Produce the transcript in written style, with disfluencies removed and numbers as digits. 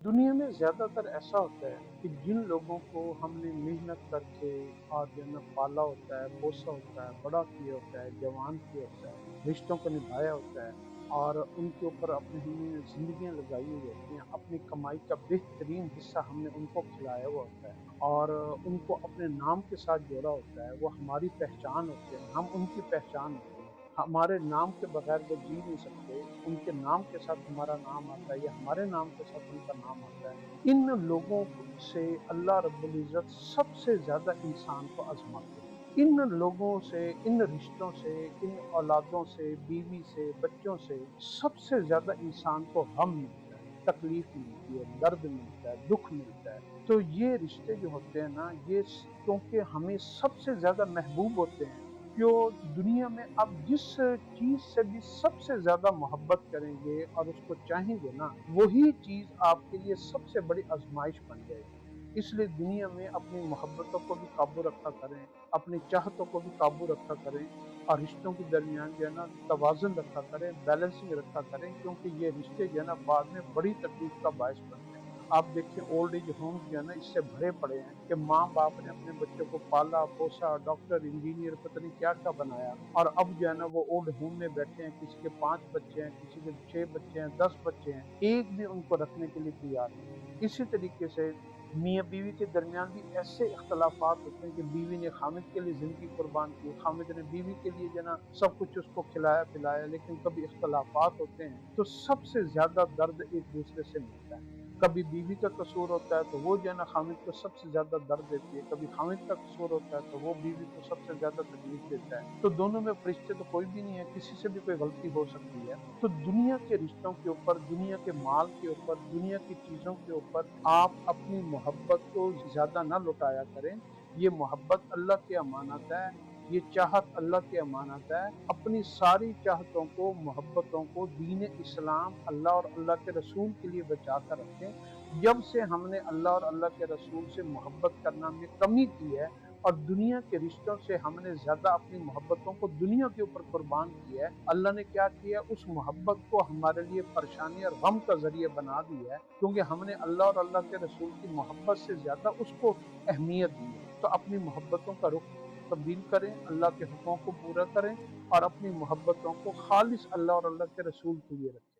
दुनिया में ज़्यादातर ऐसा होता है कि जिन लोगों को हमने मेहनत करके और जो है ना पाला होता है, पोसा होता है, बड़ा किया होता है, जवान किया होता है, रिश्तों को निभाया होता है और उनके ऊपर अपने हमने ज़िंदगियाँ लगाई हुई होती हैं, अपनी कमाई का बेहतरीन हिस्सा हमने उनको खिलाया हुआ होता है और उनको अपने नाम के साथ जोड़ा होता है, वो हमारी पहचान होते हैं, हम उनकी पहचान होते हैं। हमारे नाम के बगैर वो जी नहीं सकते, उनके नाम के साथ हमारा नाम आता है या हमारे नाम के साथ उनका नाम आता है। इन लोगों से अल्लाह रब्बुल इज़्ज़त सबसे ज़्यादा इंसान को आज़माते हैं। इन लोगों से, इन रिश्तों से, इन औलादों से, बीवी से, बच्चों से सबसे ज़्यादा इंसान को गम मिलता है, तकलीफ मिलती है, दर्द मिलता है, दुःख मिलता है। तो ये रिश्ते जो होते हैं ना, ये क्योंकि हमें सबसे ज़्यादा महबूब होते हैं, जो दुनिया में आप जिस चीज़ से भी सबसे ज़्यादा मोहब्बत करेंगे और उसको चाहेंगे ना, वही चीज़ आपके लिए सबसे बड़ी आज़माइश बन जाएगी। इसलिए दुनिया में अपनी मोहब्बतों को भी काबू रखा करें, अपनी चाहतों को भी काबू रखा करें और रिश्तों के दरमियान जो है ना तवाज़ुन रखा करें, बैलेंसिंग रखा करें, क्योंकि ये रिश्ते जो है ना बाद में बड़ी तकलीफ का बायस बनते हैं। आप देखिए ओल्ड एज होम्स जो है ना इससे भरे पड़े हैं कि माँ बाप ने अपने बच्चों को पाला पोसा, डॉक्टर इंजीनियर पता नहीं क्या क्या बनाया और अब जो है ना वो ओल्ड होम में बैठे हैं, किसी के 5 बच्चे हैं, किसी के 6 बच्चे हैं, 10 बच्चे हैं, एक भी उनको रखने के लिए तैयार नहीं। इसी तरीके से मियाँ बीवी के दरमियान भी ऐसे इख्तलाफात होते हैं कि बीवी ने खामिद के लिए जिंदगी कुर्बान की, खामिद ने बीवी के लिए जो है ना सब कुछ उसको खिलाया पिलाया, लेकिन कभी इख्तलाफात होते हैं तो सबसे ज्यादा दर्द एक दूसरे से मिलता है। कभी बीवी का कसूर होता है तो वो जो है ना खामिद को सबसे ज्यादा दर्द देती है, कभी खामिद का कसूर होता है तो वो बीवी को सबसे ज्यादा तकलीफ देता है। तो दोनों में फरिश्ते तो कोई भी नहीं है, किसी से भी कोई गलती हो सकती है। तो दुनिया के रिश्तों के ऊपर, दुनिया के माल के ऊपर, दुनिया की चीजों के ऊपर आप अपनी मोहब्बत को ज्यादा ना लुटाया करें। ये मोहब्बत अल्लाह की अमानत है, ये चाहत अल्लाह की अमानत है। अपनी सारी चाहतों को, मोहब्बतों को दीन इस्लाम, अल्लाह और अल्लाह के रसूल के लिए बचा कर रखें। जब से हमने अल्लाह और अल्लाह के रसूल से मोहब्बत करना में कमी की है और दुनिया के रिश्तों से हमने ज्यादा अपनी मोहब्बतों को दुनिया के ऊपर कुर्बान किया है, अल्लाह ने क्या किया, उस मोहब्बत को हमारे लिए परेशानी और गम का जरिए बना दिया है, क्योंकि हमने अल्लाह और अल्लाह के रसूल की मोहब्बत से ज्यादा उसको अहमियत दी है। तो अपनी मोहब्बतों का रुख तब्दील करें, अल्लाह के हुक्मों को पूरा करें और अपनी मोहब्बतों को खालिस अल्लाह और अल्लाह के रसूल के लिए रखें।